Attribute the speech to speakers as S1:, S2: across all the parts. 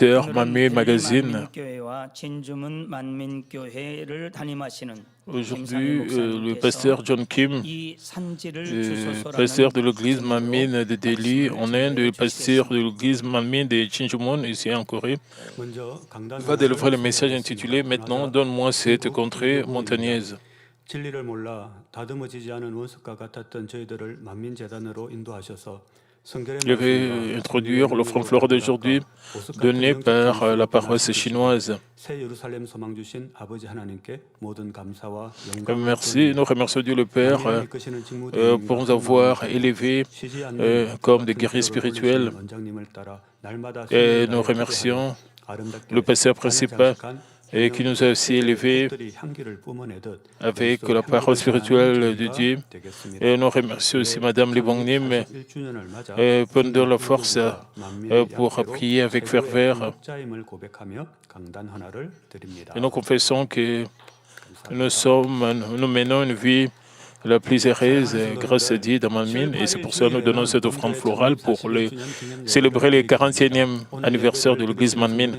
S1: l'éditeur Manmin Magazine. Aujourd'hui, le pasteur John Kim, pasteur de l'église Manmin de Delhi en Inde, le pasteur de l'église Manmin de Chinjumun ici en Corée, va délivrer le message intitulé « Maintenant, donne-moi cette contrée montagneuse ». Je vais introduire l'offrande florale d'aujourd'hui donnée par la paroisse chinoise. Merci, nous remercions Dieu le Père pour nous avoir élevés comme des guerriers spirituels. Et nous remercions le pasteur principal et qui nous a aussi élevés avec la parole spirituelle de Dieu. Et nous remercions aussi Madame Libongnim pour nous donner la force pour prier avec ferveur. Et nous confessons que nous menons une vie la plus heureuse grâce à Dieu dans Manmin, et c'est pour ça que nous donnons cette offrande florale pour célébrer le 40e anniversaire de l'église Manmin.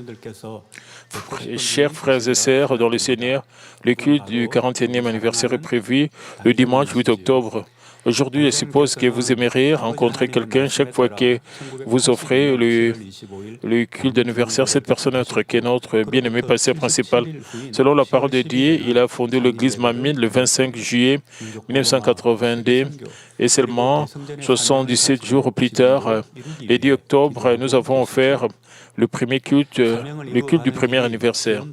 S1: Chers frères et sœurs dans le Seigneur, le culte du 40e anniversaire est prévu le dimanche 8 octobre. Aujourd'hui, je suppose que vous aimeriez rencontrer quelqu'un chaque fois que vous offrez le culte d'anniversaire. Cette personne est notre bien-aimé pasteur principal. Selon la parole de Dieu, il a fondé l'église Manmin le 25 juillet 1982 et seulement 77 jours plus tard, le 10 octobre, nous avons offert le culte du premier anniversaire.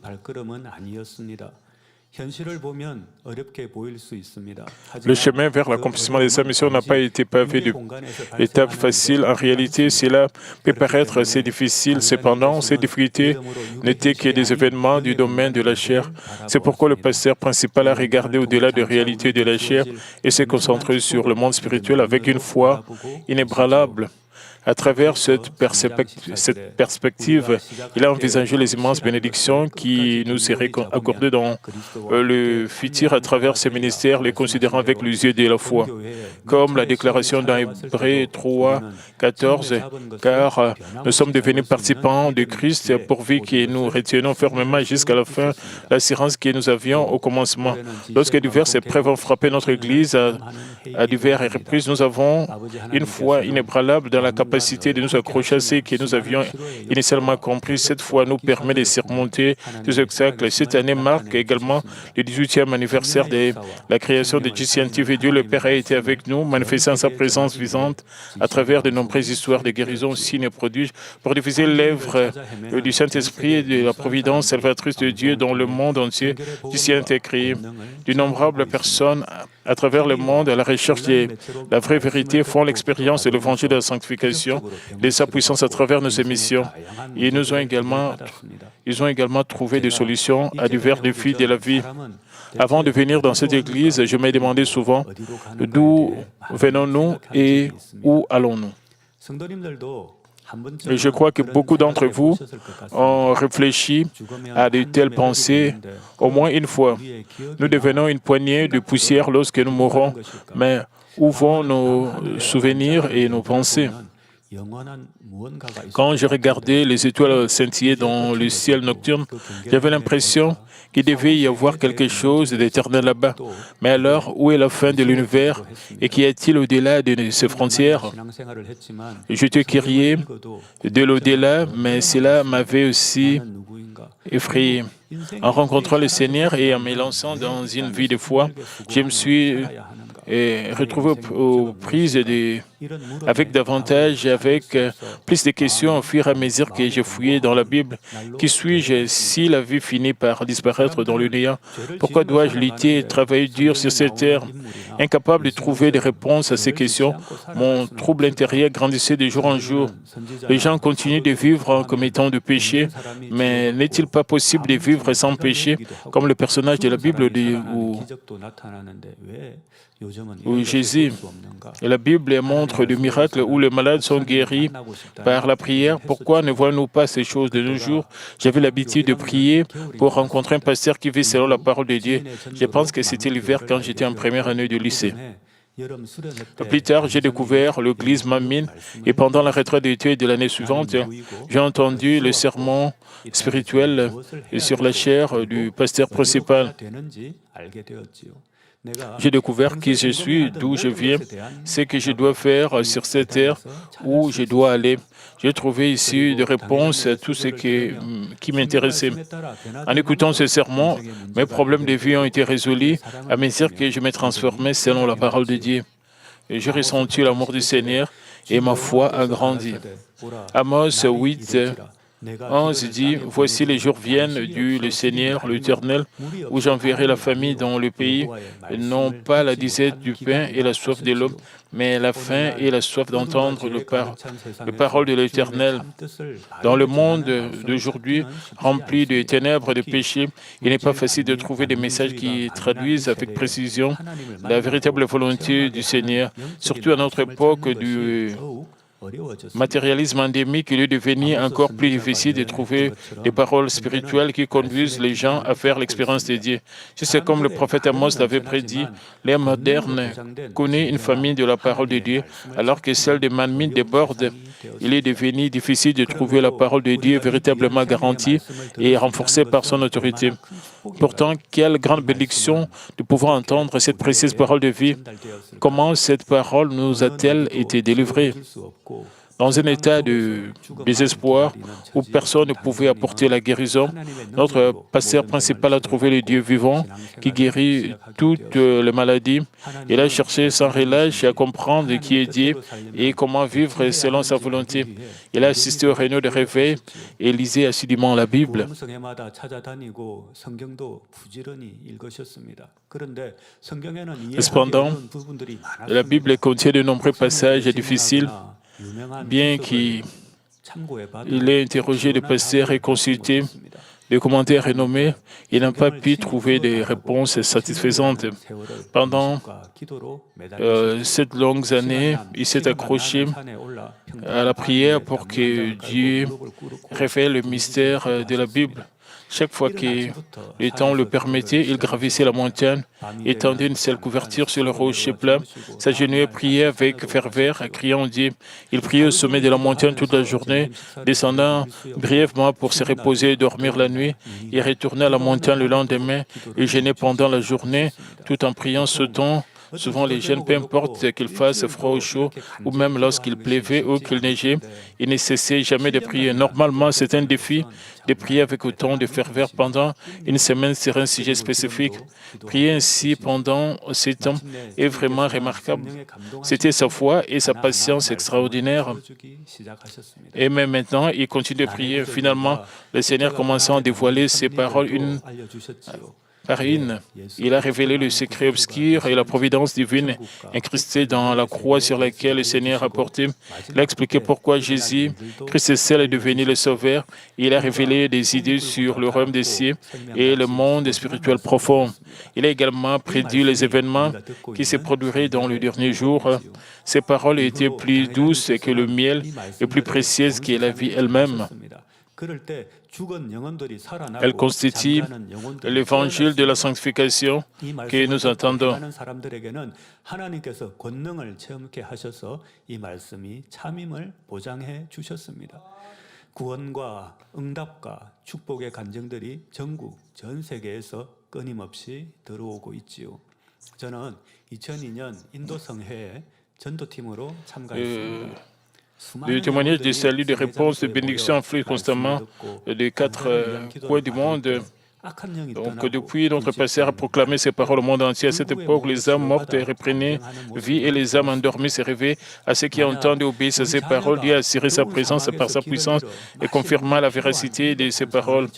S1: Le chemin vers l'accomplissement de sa mission n'a pas été pavé d'étapes faciles. En réalité, cela peut paraître assez difficile. Cependant, ces difficultés n'étaient que des événements du domaine de la chair. C'est pourquoi le pasteur principal a regardé au-delà des réalités de la chair et s'est concentré sur le monde spirituel avec une foi inébranlable. À travers cette perspective, il a envisagé les immenses bénédictions qui nous seraient accordées dans le futur à travers ces ministères, les considérant avec les yeux de la foi. Comme la déclaration dans Hébreux 3, 14, car nous sommes devenus participants de Christ pourvu que nous retenons fermement jusqu'à la fin l'assurance que nous avions au commencement. Lorsque diverses épreuves ont frappé notre Église à diverses reprises, nous avons une foi inébranlable dans la capacité de nous accrocher à ce que nous avions initialement compris. Cette foi nous permet de surmonter ces obstacles. Cette année marque également le 18e anniversaire de la création de GCNTV. Dieu le Père a été avec nous, manifestant sa présence vivante à travers de nombreuses histoires de guérison, signes et prodiges, pour diffuser l'œuvre du Saint-Esprit et de la providence salvatrice de Dieu dans le monde entier. GCN a créé d'innombrables personnes à travers le monde à la recherche de la vraie vérité font l'expérience de l'évangile de la sanctification, de sa puissance à travers nos émissions. Et ils ont également trouvé des solutions à divers défis de la vie. Avant de venir dans cette église, je me demandais souvent d'où venons-nous et où allons-nous. Et je crois que beaucoup d'entre vous ont réfléchi à de telles pensées au moins une fois. Nous devenons une poignée de poussière lorsque nous mourrons, mais où vont nos souvenirs et nos pensées? Quand je regardais les étoiles scintiller dans le ciel nocturne, j'avais l'impression qu'il devait y avoir quelque chose d'éternel là-bas. Mais alors, où est la fin de l'univers et qu'y a-t-il au-delà de ces frontières? Je te criais de l'au-delà, mais cela m'avait aussi effrayé. En rencontrant le Seigneur et en me lançant dans une vie de foi, je me suis retrouvé aux prises avec plus de questions au fur et à mesure que je fouillais dans la Bible. Qui suis-je si la vie finit par disparaître dans le néant? Pourquoi dois-je lutter et travailler dur sur cette terre? Incapable de trouver des réponses à ces questions, mon trouble intérieur grandissait de jour en jour. Les gens continuent de vivre en commettant du péché, mais n'est-il pas possible de vivre sans péché, comme le personnage de la Bible où Jésus? Et la Bible montre des miracles où les malades sont guéris par la prière. Pourquoi ne voyons-nous pas ces choses de nos jours? J'avais l'habitude de prier pour rencontrer un pasteur qui vit selon la parole de Dieu. Je pense que c'était l'hiver quand j'étais en première année de lycée. Plus tard, j'ai découvert l'église Manmin et pendant la retraite d'été de l'année suivante, j'ai entendu le sermon spirituel sur la chaire du pasteur principal. J'ai découvert qui je suis, d'où je viens, ce que je dois faire sur cette terre, où je dois aller. J'ai trouvé ici des réponses à tout ce qui m'intéressait. En écoutant ce sermon, mes problèmes de vie ont été résolus à mesure que je me transformais selon la parole de Dieu. Et j'ai ressenti l'amour du Seigneur et ma foi a grandi. Amos 8, 11 dit « Voici les jours viennent, dit le Seigneur, l'Éternel, où j'enverrai la famille dans le pays, non pas la disette du pain et la soif de l'eau, mais la faim et la soif d'entendre les paroles de l'Éternel. » Dans le monde d'aujourd'hui, rempli de ténèbres et de péchés, il n'est pas facile de trouver des messages qui traduisent avec précision la véritable volonté du Seigneur, surtout à notre époque du matérialisme endémique, il est devenu encore plus difficile de trouver des paroles spirituelles qui conduisent les gens à faire l'expérience de Dieu. C'est comme le prophète Amos l'avait prédit, l'ère moderne connaît une famine de la parole de Dieu, alors que celle de Manmin déborde. Il est devenu difficile de trouver la parole de Dieu véritablement garantie et renforcée par son autorité. Pourtant, quelle grande bénédiction de pouvoir entendre cette précieuse parole de vie. Comment cette parole nous a-t-elle été délivrée? Dans un état de désespoir où personne ne pouvait apporter la guérison, notre pasteur principal a trouvé le Dieu vivant qui guérit toutes les maladies. Il a cherché sans relâche à comprendre qui est Dieu et comment vivre selon sa volonté. Il a assisté aux réunions de réveil et lisait assidûment la Bible. Cependant, la Bible contient de nombreux passages difficiles. Bien qu'il ait interrogé des pasteurs et consulté des commentaires renommés, il n'a pas pu trouver des réponses satisfaisantes. Pendant 7 longues années, il s'est accroché à la prière pour que Dieu révèle le mystère de la Bible. Chaque fois que le temps le permettait, il gravissait la montagne, étendait une seule couverture sur le rocher plat, s'agenouillait, priait avec ferveur, criant Dieu. Il priait au sommet de la montagne toute la journée, descendant brièvement pour se reposer et dormir la nuit. Il retournait à la montagne le lendemain et jeûnait pendant la journée, tout en priant, sautant. Souvent, les jeunes, peu importe qu'il fasse froid ou chaud, ou même lorsqu'il pleuvait ou qu'il neigeait, ils ne cessaient jamais de prier. Normalement, c'est un défi de prier avec autant de ferveur pendant une semaine sur un sujet spécifique. Prier ainsi pendant 7 ans est vraiment remarquable. C'était sa foi et sa patience extraordinaires. Et même maintenant, il continue de prier. Finalement, le Seigneur commençant à dévoiler ses paroles une par une. Il a révélé le secret obscur et la providence divine incrustée dans la croix sur laquelle le Seigneur a porté. Il a expliqué pourquoi Jésus, Christ seul, est devenu le Sauveur. Il a révélé des idées sur le royaume des cieux et le monde spirituel profond. Il a également prédit les événements qui se produiraient dans le dernier jour. Ses paroles étaient plus douces que le miel et plus précieuses que la vie elle-même. Elle constitue l'évangile de la sanctification que nous entendons.
S2: 구원과 응답과 축복의 간증들이 전국 전 세계에서 끊임없이 들어오고 있지요. 저는 2002년 인도 성회에 전도팀으로 참가했습니다.
S1: Le témoignage de salut, de réponse, de bénédiction affluent constamment des 4 coins du monde. Donc, depuis, notre pasteur a proclamé ces paroles au monde entier. À cette époque, les âmes mortes reprenaient vie et les âmes endormies se réveillent. À ceux qui entendent et obéissent à ces paroles, Dieu a assuré sa présence par sa puissance et confirma la véracité de ces paroles.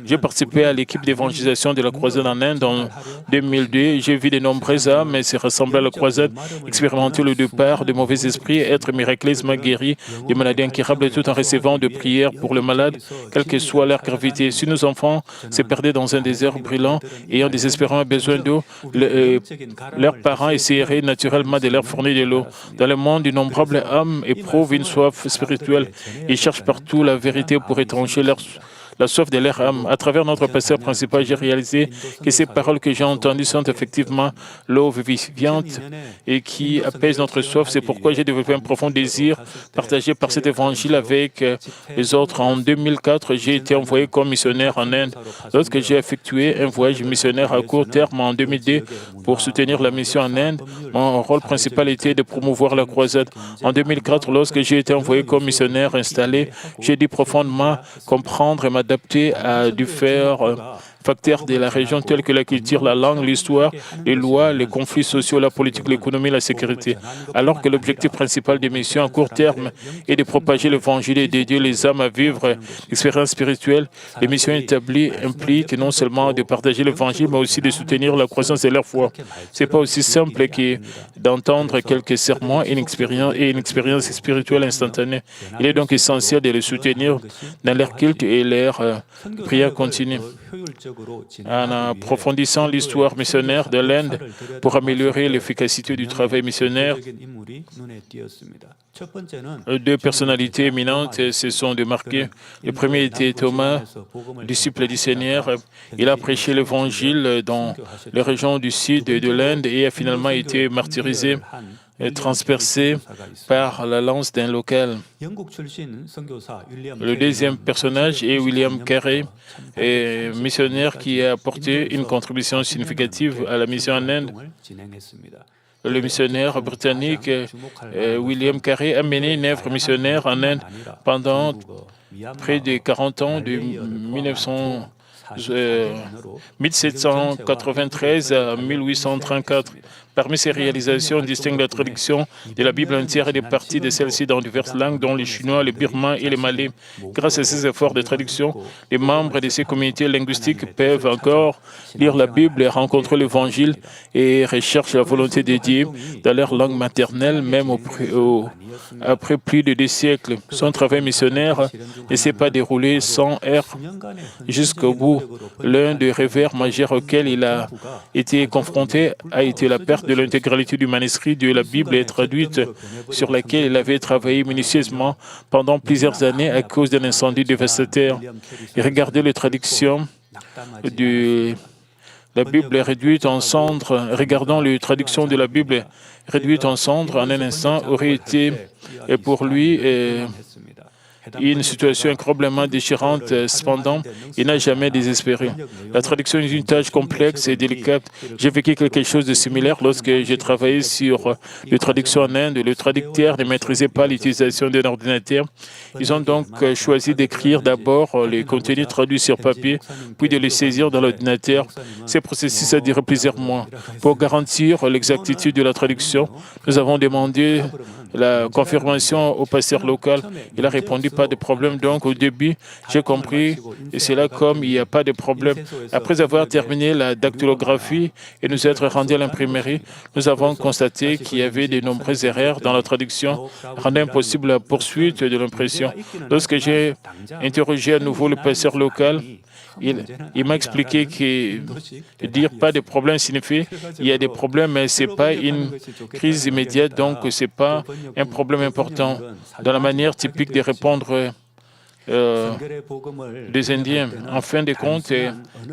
S1: J'ai participé à l'équipe d'évangélisation de la croisade en Inde en 2002. J'ai vu de nombreuses âmes se rassembler à la croisade, expérimenter le départ de mauvais esprits, être miraculeusement guéris de maladies incurables tout en recevant de prières pour le malade, quelle que soit leur gravité. Si nos enfants se perdaient dans un désert brûlant, ayant désespérément besoin d'eau, leurs parents essaieraient naturellement de leur fournir de l'eau. Dans le monde, d'innombrables âmes éprouvent une soif spirituelle. Ils cherchent partout la vérité pour étancher la soif de leur âme. À travers notre pasteur principal, j'ai réalisé que ces paroles que j'ai entendues sont effectivement l'eau vivifiante et qui apaise notre soif. C'est pourquoi j'ai développé un profond désir partagé par cet évangile avec les autres. En 2004, j'ai été envoyé comme missionnaire en Inde. Lorsque j'ai effectué un voyage missionnaire à court terme en 2002 pour soutenir la mission en Inde, mon rôle principal était de promouvoir la croisade. En 2004, lorsque j'ai été envoyé comme missionnaire installé, j'ai dû profondément comprendre et m'adapter à différents facteurs de la région tels que la culture, la langue, l'histoire, les lois, les conflits sociaux, la politique, l'économie, la sécurité. Alors que l'objectif principal des missions à court terme est de propager l'évangile et d'aider les âmes à vivre l'expérience spirituelle, les missions établies impliquent non seulement de partager l'évangile, mais aussi de soutenir la croissance de leur foi. Ce n'est pas aussi simple que d'entendre quelques sermons et une expérience spirituelle instantanée. Il est donc essentiel de les soutenir dans leur culte et leur prière continue. En approfondissant l'histoire missionnaire de l'Inde pour améliorer l'efficacité du travail missionnaire, deux personnalités éminentes se sont démarquées. Le premier était Thomas, disciple du Seigneur. Il a prêché l'Évangile dans les régions du sud de l'Inde et a finalement été martyrisé et transpercé par la lance d'un local. Le deuxième personnage est William Carey, un missionnaire qui a apporté une contribution significative à la mission en Inde. Le missionnaire britannique William Carey a mené une œuvre missionnaire en Inde pendant près de 40 ans, de 1793 à 1834. Parmi ses réalisations, on distingue la traduction de la Bible entière et des parties de celle-ci dans diverses langues, dont le chinois, le birman et le malais. Grâce à ces efforts de traduction, les membres de ces communautés linguistiques peuvent encore lire la Bible, rencontrer l'Évangile et rechercher la volonté de Dieu dans leur langue maternelle, même après plus de 2 siècles. Son travail missionnaire ne s'est pas déroulé sans heurts jusqu'au bout. L'un des revers majeurs auxquels il a été confronté a été la perte de l'intégralité du manuscrit de la Bible traduite sur laquelle il avait travaillé minutieusement pendant plusieurs années à cause d'un incendie dévastateur. Et regardez les traductions de la Bible réduite en cendres. Regardant les traductions de la Bible réduite en cendres en un instant aurait été pour lui une situation incroyablement déchirante. Cependant, il n'a jamais désespéré. La traduction est une tâche complexe et délicate. J'ai vécu quelque chose de similaire lorsque j'ai travaillé sur les traductions en Inde. Le traducteur ne maîtrisait pas l'utilisation d'un ordinateur. Ils ont donc choisi d'écrire d'abord les contenus traduits sur papier, puis de les saisir dans l'ordinateur. Ce processus a duré plusieurs mois. Pour garantir l'exactitude de la traduction, nous avons demandé la confirmation au pasteur local. Il a répondu pas de problème. Donc, au début, j'ai compris, et c'est là comme il n'y a pas de problème. Après avoir terminé la dactylographie et nous être rendus à l'imprimerie, nous avons constaté qu'il y avait de nombreuses erreurs dans la traduction, rendant impossible la poursuite de l'impression. Lorsque j'ai interrogé à nouveau le pasteur local, il m'a expliqué que dire pas de problème signifie il y a des problèmes, mais ce n'est pas une crise immédiate, donc ce n'est pas un problème important. Dans la manière typique de répondre des Indiens. En fin de compte,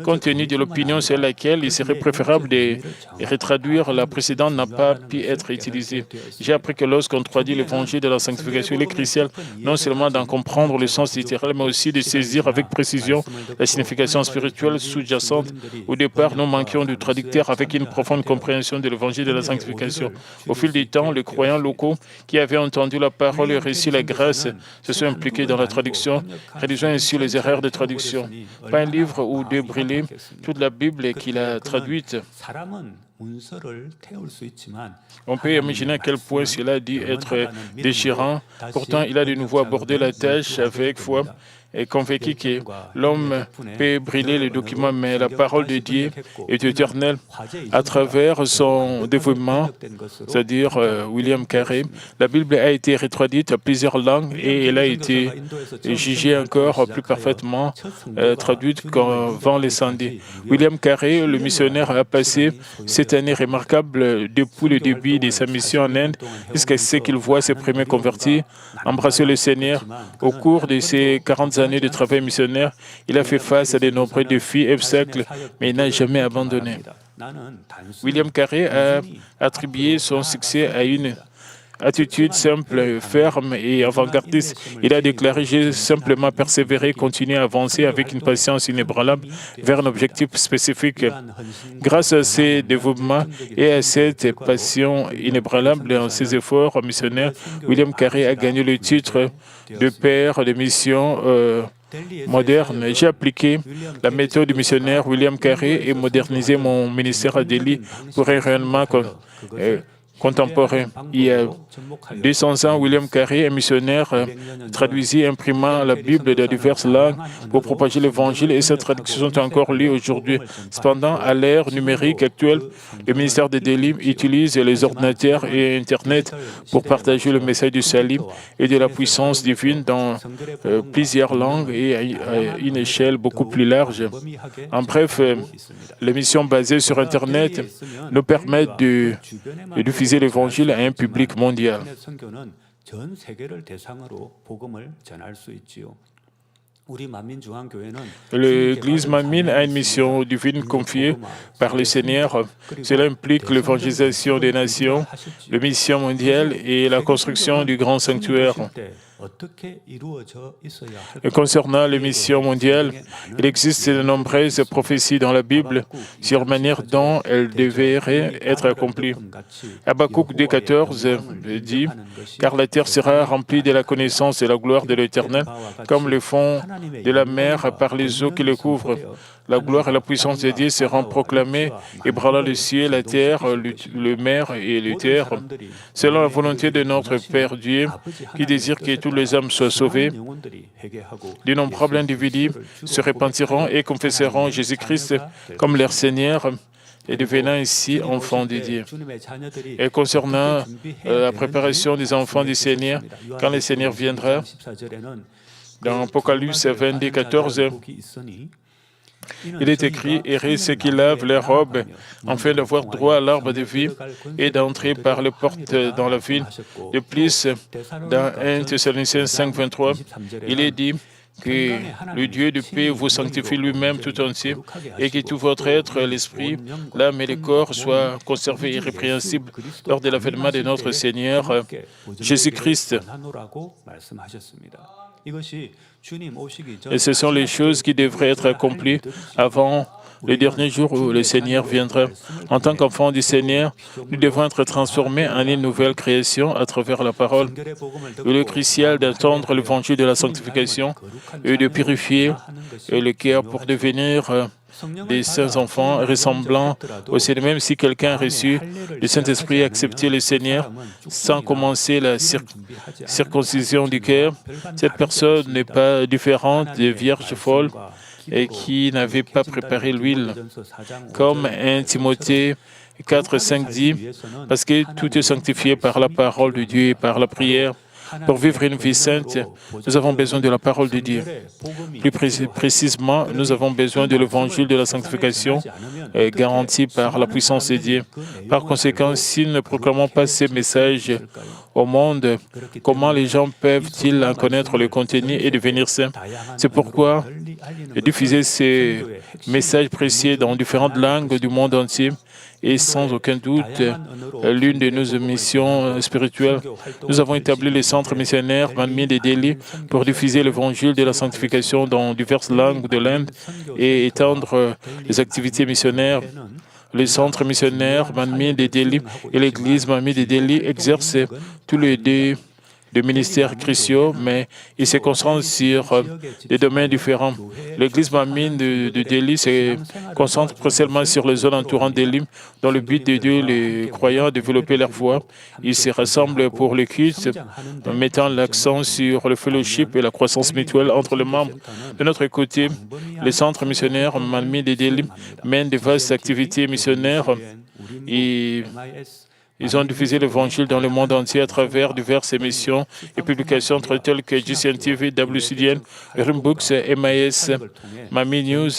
S1: compte tenu de l'opinion sur laquelle il serait préférable de retraduire la précédente n'a pas pu être utilisée. J'ai appris que lorsqu'on traduit l'évangile de la sanctification, il est crucial non seulement d'en comprendre le sens littéral, mais aussi de saisir avec précision la signification spirituelle sous-jacente. Au départ, nous manquions de traducteurs avec une profonde compréhension de l'évangile de la sanctification. Au fil du temps, les croyants locaux qui avaient entendu la parole et reçu la grâce se sont impliqués dans la traduction, réduisant ainsi les erreurs de traduction. Pas un livre ou deux brûlés, toute la Bible qu'il a traduite. On peut imaginer à quel point cela a dû être déchirant. Pourtant, il a de nouveau abordé la tâche avec foi et convaincu que l'homme peut brûler les documents, mais la parole de Dieu est éternelle. À travers son développement, c'est-à-dire William Carey, la Bible a été retraduite à plusieurs langues et elle a été jugée encore plus parfaitement traduite qu'avant l'incendie. William Carey, le missionnaire, a passé cette année remarquable depuis le début de sa mission en Inde jusqu'à ce qu'il voit ses premiers convertis embrasser le Seigneur. Au cours de ces 40 années de travail missionnaire, il a fait face à de nombreux défis et obstacles, mais il n'a jamais abandonné. William Carey a attribué son succès à une attitude simple, ferme et avant-gardiste. Il a déclaré: j'ai simplement persévéré, continué à avancer avec une patience inébranlable vers un objectif spécifique. Grâce à ces développements et à cette passion inébranlable dans ses efforts missionnaires, William Carey a gagné le titre de père de mission moderne. J'ai appliqué la méthode du missionnaire William Carey et modernisé mon ministère à Delhi pour un rayonnement contemporain. Il y a 200 ans, William Carey, un missionnaire, traduisit et imprimant la Bible dans diverses langues pour propager l'Évangile, et ces traductions sont encore lues aujourd'hui. Cependant, à l'ère numérique actuelle, le ministère de Delhi utilise les ordinateurs et Internet pour partager le message du salut et de la puissance divine dans plusieurs langues et à une échelle beaucoup plus large. En bref, les missions basées sur Internet nous permettent de diffuser l'Évangile à un public mondial. L'Église Manmin a une mission divine confiée par le Seigneur. Cela implique l'évangélisation des nations, la mission mondiale et la construction du grand sanctuaire. Et concernant les missions mondiales, il existe de nombreuses prophéties dans la Bible sur la manière dont elles devraient être accomplies. Habakkuk 2,14 dit « Car la terre sera remplie de la connaissance et la gloire de l'Éternel, comme le fond de la mer par les eaux qui le couvrent. La gloire et la puissance de Dieu seront proclamées, ébranlant le ciel, la terre, le mer et les terres, selon la volonté de notre Père Dieu, qui désire que tous les hommes soient sauvés. D'innombrables individus se repentiront et confesseront Jésus-Christ comme leur Seigneur, et devenant ainsi enfants de Dieu. » Et concernant la préparation des enfants du Seigneur, quand le Seigneur viendra, dans Apocalypse 22, 14, il est écrit: « Heureux ceux qui lavent leurs robes, afin d'avoir droit à l'arbre de vie et d'entrer par les portes dans la ville. » De plus, dans 1 Thessaloniciens 5, 23, il est dit que le Dieu de paix vous sanctifie lui-même tout entier et que tout votre être, l'esprit, l'âme et le corps soient conservés irrépréhensibles lors de l'avènement de notre Seigneur Jésus-Christ. Et ce sont les choses qui devraient être accomplies avant le dernier jour où le Seigneur viendra. En tant qu'enfants du Seigneur, nous devons être transformés en une nouvelle création à travers la parole. Il est crucial d'entendre l'évangile de la sanctification et de purifier le cœur pour devenir des saints enfants ressemblant au Seigneur. Même si quelqu'un a reçu le Saint-Esprit et accepté le Seigneur sans commencer la circoncision du cœur, cette personne n'est pas différente des vierges folles et qui n'avaient pas préparé l'huile. Comme 1 Timothée 4, 5 dit, « Parce que tout est sanctifié par la parole de Dieu et par la prière. Pour vivre une vie sainte, nous avons besoin de la parole de Dieu. Plus précisément, nous avons besoin de l'évangile de la sanctification garanti par la puissance de Dieu. Par conséquent, si nous ne proclamons pas ces messages au monde, comment les gens peuvent-ils en connaître le contenu et devenir saints? C'est pourquoi diffuser ces messages précieux dans différentes langues du monde entier est sans aucun doute l'une de nos missions spirituelles. Nous avons établi le centre missionnaire Manmin de Delhi pour diffuser l'évangile de la sanctification dans diverses langues de l'Inde et étendre les activités missionnaires. Le centre missionnaire Manmin de Delhi et l'église Manmin de Delhi exercent tous les deux de ministères cruciaux, mais ils se concentrent sur des domaines différents. L'église Manmin de Delhi se concentre principalement sur les zones entourant Delhi, dans le but d'aider les croyants à développer leur foi. Ils se rassemblent pour le culte, en mettant l'accent sur le fellowship et la croissance mutuelle entre les membres. De notre côté, le centre missionnaire Manmin de Delhi mène de vastes activités missionnaires et ils ont diffusé l'Évangile dans le monde entier à travers diverses émissions et publications telles que GCN TV, WCDN, Rimbooks, MIS, Manmin News.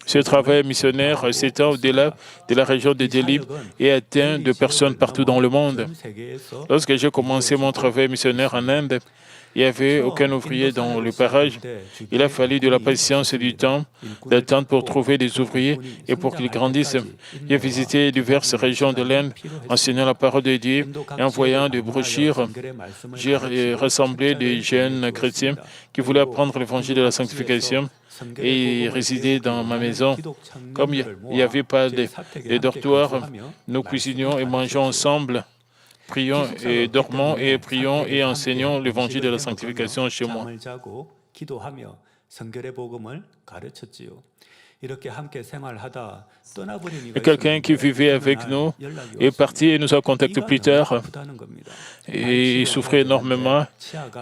S1: Ce travail missionnaire s'étend au-delà de la région de Delhi et atteint de personnes partout dans le monde. Lorsque j'ai commencé mon travail missionnaire en Inde, Il n'y avait aucun ouvrier dans le barrage. Il a fallu de la patience et du temps d'attente pour trouver des ouvriers et pour qu'ils grandissent. J'ai visité diverses régions de l'Inde, enseignant la parole de Dieu et envoyant des brochures. J'ai rassemblé des jeunes chrétiens qui voulaient apprendre l'évangile de la sanctification et ils résidaient dans ma maison. Comme il n'y avait pas de dortoir, nous cuisinions et mangeons ensemble. Prions et dormons et prions et enseignons l'évangile de la sanctification chez moi. Et quelqu'un qui vivait avec nous est parti et nous a contactés plus tard. Et il souffrait énormément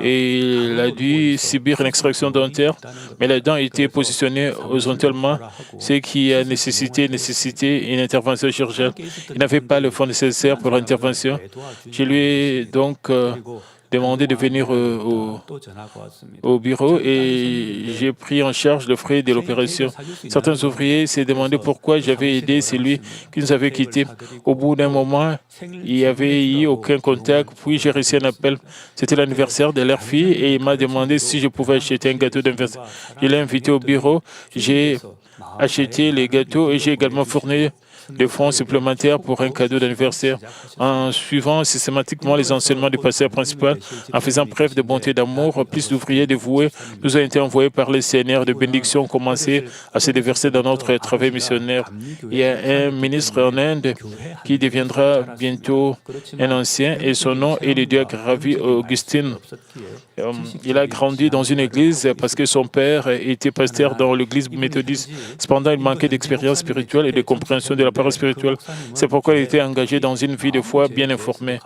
S1: et il a dû subir une extraction dentaire, mais les dents étaient positionnées horizontalement, ce qui a nécessité une intervention chirurgicale. Il n'avait pas le fonds nécessaire pour l'intervention. Je lui ai donc demandé de venir au bureau et j'ai pris en charge le frais de l'opération. Certains ouvriers s'est demandé pourquoi j'avais aidé celui qui nous avait quittés. Au bout d'un moment, il n'y avait eu aucun contact, puis j'ai reçu un appel. C'était l'anniversaire de leur fille et il m'a demandé si je pouvais acheter un gâteau d'anniversaire. Je l'ai invité au bureau, j'ai acheté les gâteaux et j'ai également fourni des fonds supplémentaires pour un cadeau d'anniversaire. En suivant systématiquement les enseignements du pasteur principal, en faisant preuve de bonté et d'amour, plus d'ouvriers dévoués nous ont été envoyés par le Seigneur de bénédiction, ont commencé à se déverser dans notre travail missionnaire. Il y a un ministre en Inde qui deviendra bientôt un ancien et son nom est le diacre Ravi Augustine. Il a grandi dans une église parce que son père était pasteur dans l'église méthodiste. Cependant, il manquait d'expérience spirituelle et de compréhension de la parole spirituelle. C'est pourquoi il était engagé dans une vie de foi bien informée.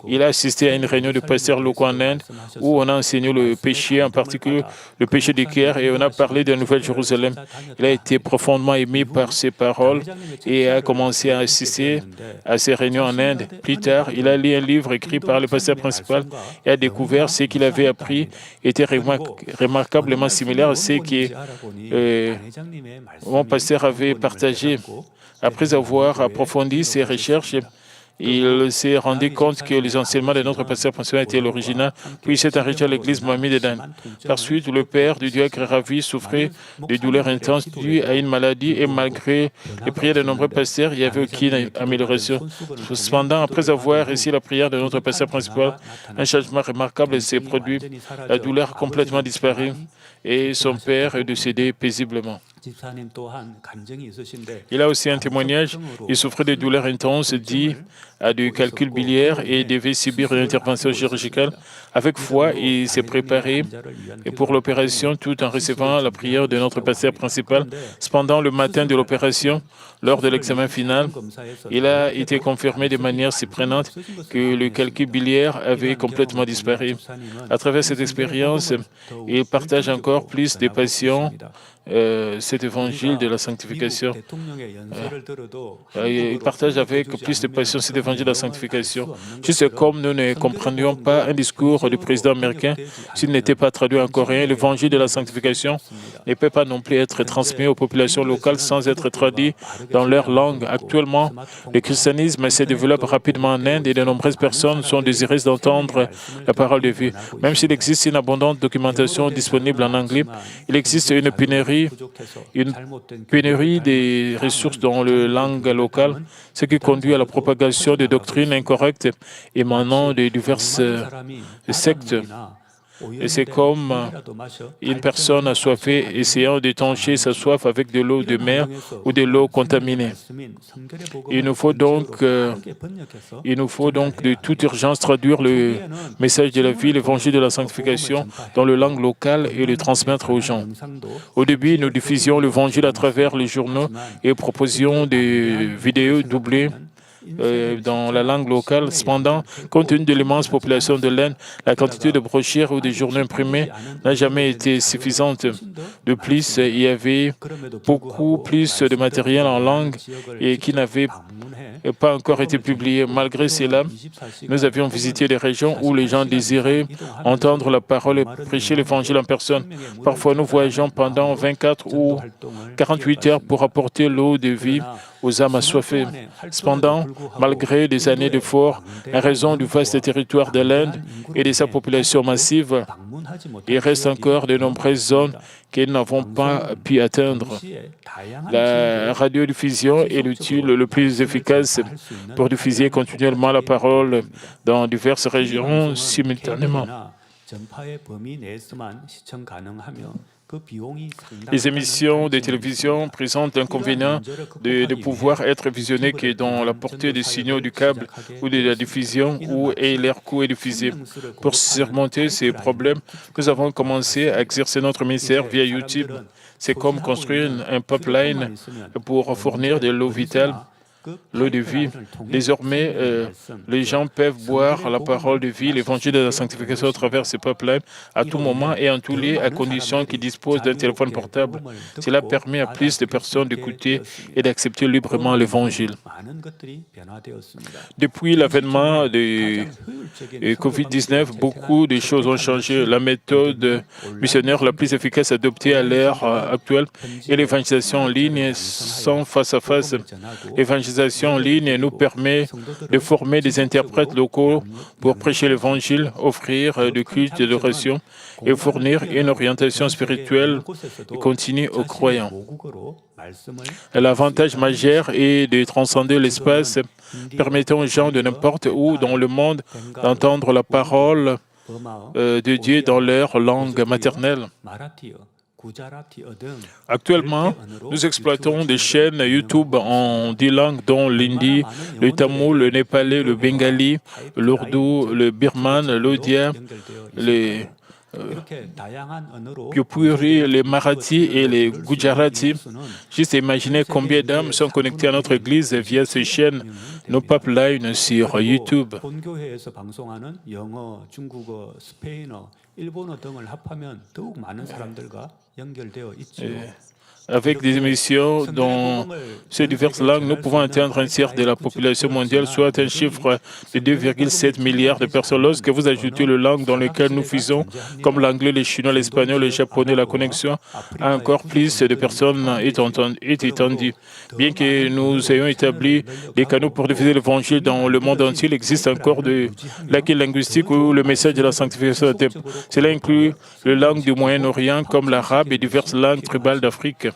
S1: Il a assisté à une réunion de pasteurs locaux en Inde où on a enseigné le péché, en particulier le péché du cœur, et on a parlé de la Nouvelle Jérusalem. Il a été profondément ému par ces paroles et a commencé à assister à ces réunions en Inde. Plus tard, il a lu un livre écrit par le pasteur principal et a découvert ce qu'il avait appris était remarquablement similaire à ce que mon pasteur avait partagé. Après avoir approfondi ses recherches, il s'est rendu compte que les enseignements de notre pasteur principal étaient l'original, puis il s'est enrichi à l'église Mohammed d'Inde. Par suite, le père du diacre Ravi souffrait de douleurs intenses dues à une maladie et malgré les prières de nombreux pasteurs, il n'y avait aucune amélioration. Cependant, après avoir reçu la prière de notre pasteur principal, un changement remarquable s'est produit. La douleur a complètement disparu et son père est décédé paisiblement. Il a aussi un témoignage. Il souffrait de douleurs intenses dues à du calcul biliaire et devait subir une intervention chirurgicale. Avec foi, il s'est préparé pour l'opération tout en recevant la prière de notre pasteur principal. Cependant, le matin de l'opération, lors de l'examen final, il a été confirmé de manière surprenante que le calcul biliaire avait complètement disparu. À travers cette expérience, il partage encore plus de patients cet évangile de la sanctification. Il partage avec plus de passion cet évangile de la sanctification. Juste comme nous ne comprenions pas un discours du président américain s'il n'était pas traduit en coréen, l'évangile de la sanctification ne peut pas non plus être transmis aux populations locales sans être traduit dans leur langue. Actuellement, le christianisme se développe rapidement en Inde et de nombreuses personnes sont désireuses d'entendre la parole de vie. Même s'il existe une abondante documentation disponible en anglais, il existe une pénurie des ressources dans la langue locale, ce qui conduit à la propagation de doctrines incorrectes émanant de diverses sectes. Et c'est comme une personne assoiffée essayant d'étancher sa soif avec de l'eau de mer ou de l'eau contaminée. Il nous faut donc de toute urgence traduire le message de la vie, l'évangile de la sanctification dans la langue locale et le transmettre aux gens. Au début, nous diffusions l'évangile à travers les journaux et proposions des vidéos doublées dans la langue locale. Cependant, compte tenu de l'immense population de l'Inde, la quantité de brochures ou de journaux imprimés n'a jamais été suffisante. De plus, il y avait beaucoup plus de matériel en langue et qui n'avait pas encore été publié. Malgré cela, nous avions visité des régions où les gens désiraient entendre la parole et prêcher l'évangile en personne. Parfois, nous voyageons pendant 24 ou 48 heures pour apporter l'eau de vie aux âmes assoiffées. Cependant, malgré des années d'efforts, en raison du vaste territoire de l'Inde et de sa population massive, il reste encore de nombreuses zones que nous n'avons pas pu atteindre. La radiodiffusion est l'outil le plus efficace pour diffuser continuellement la parole dans diverses régions simultanément. Les émissions de télévision présentent l'inconvénient de pouvoir être visionnées que dans la portée des signaux du câble ou de la diffusion où leur coût est diffusé. Pour surmonter ces problèmes, nous avons commencé à exercer notre ministère via YouTube. C'est comme construire un pipeline pour fournir de l'eau vitale, l'eau de vie. Désormais, les gens peuvent boire la parole de vie, l'évangile de la sanctification à travers ce pipelines à tout moment et en tous lieux, à condition qu'ils disposent d'un téléphone portable. Cela permet à plus de personnes d'écouter et d'accepter librement l'évangile. Depuis l'avènement de COVID-19, beaucoup de choses ont changé. La méthode missionnaire la plus efficace adoptée à l'ère actuelle est l'évangélisation en ligne sans face-à-face. L'évangélisation en ligne nous permet de former des interprètes locaux pour prêcher l'Évangile, offrir des cultes d'adoration et fournir une orientation spirituelle continue aux croyants. L'avantage majeur est de transcender l'espace, permettant aux gens de n'importe où dans le monde d'entendre la parole de Dieu dans leur langue maternelle. Actuellement, nous exploitons des chaînes YouTube en 10 langues dont l'hindi, le tamoul, le népalais, le bengali, l'ourdou, le birman, l'odia, le Bhojpuri, les marathi et les gujarati. Juste imaginez combien d'âmes sont connectées à notre église via ces chaînes, nos pipelines sur YouTube. Avec des émissions dans ces diverses langues, nous pouvons atteindre un tiers de la population mondiale, soit un chiffre de 2,7 milliards de personnes. Lorsque vous ajoutez les langues dans lesquelles nous faisons, comme l'anglais, le chinois, l'espagnol, le japonais, la connexion à encore plus de personnes est étendue. Bien que nous ayons établi des canaux pour diffuser l'Évangile dans le monde entier, il existe encore de lacunes linguistiques où le message de la sanctification. Cela inclut les langues du Moyen-Orient comme l'arabe et diverses langues tribales d'Afrique.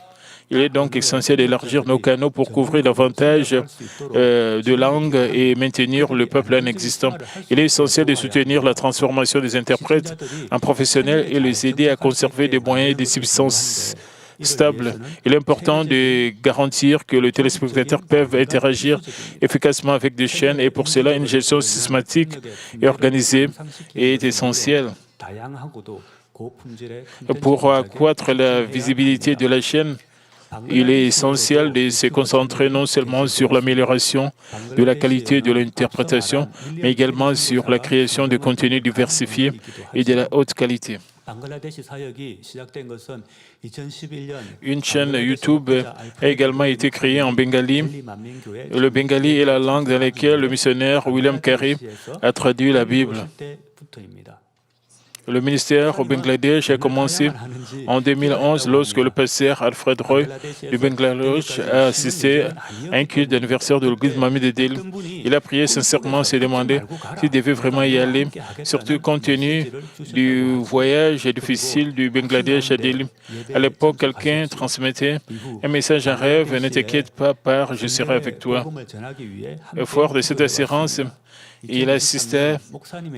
S1: Il est donc essentiel d'élargir nos canaux pour couvrir davantage de langues et maintenir le peuple existant. Il est essentiel de soutenir la transformation des interprètes en professionnels et les aider à conserver des moyens et des substances stables. Il est important de garantir que les téléspectateurs peuvent interagir efficacement avec des chaînes et pour cela, une gestion systématique et organisée est essentielle. Pour accroître la visibilité de la chaîne, il est essentiel de se concentrer non seulement sur l'amélioration de la qualité de l'interprétation, mais également sur la création de contenus diversifiés et de la haute qualité. Une chaîne YouTube a également été créée en bengali. Le bengali est la langue dans laquelle le missionnaire William Carey a traduit la Bible. Le ministère au Bangladesh a commencé en 2011 lorsque le pasteur Alfred Roy du Bangladesh a assisté à un culte d'anniversaire de l'église Mamie de Delhi. Il a prié sincèrement, se demandé s'il devait vraiment y aller, surtout compte tenu du voyage difficile du Bangladesh à Delhi. À l'époque, quelqu'un transmettait un message en rêve, ne t'inquiète pas, pars, je serai avec toi. Fort de cette assurance, il assistait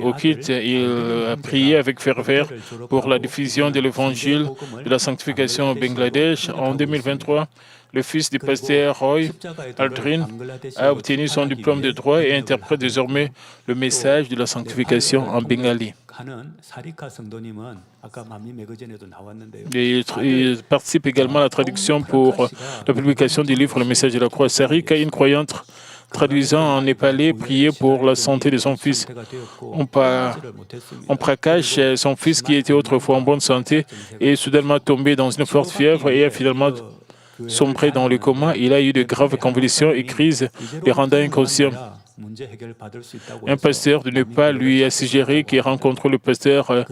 S1: au culte, il a prié avec ferveur pour la diffusion de l'évangile de la sanctification au Bangladesh. En 2023, le fils du pasteur Roy, Aldrin, a obtenu son diplôme de droit et interprète désormais le message de la sanctification en bengali. Il participe également à la traduction pour la publication du livre Le message de la croix. Sarika, une croyante traduisant en népalais, priait pour la santé de son fils. On Prakash, son fils qui était autrefois en bonne santé, est soudainement tombé dans une forte fièvre et a finalement sombré dans le coma. Il a eu de graves convulsions et crises, les rendant inconscient. un pasteur du Népal lui a suggéré qu'il rencontre le pasteur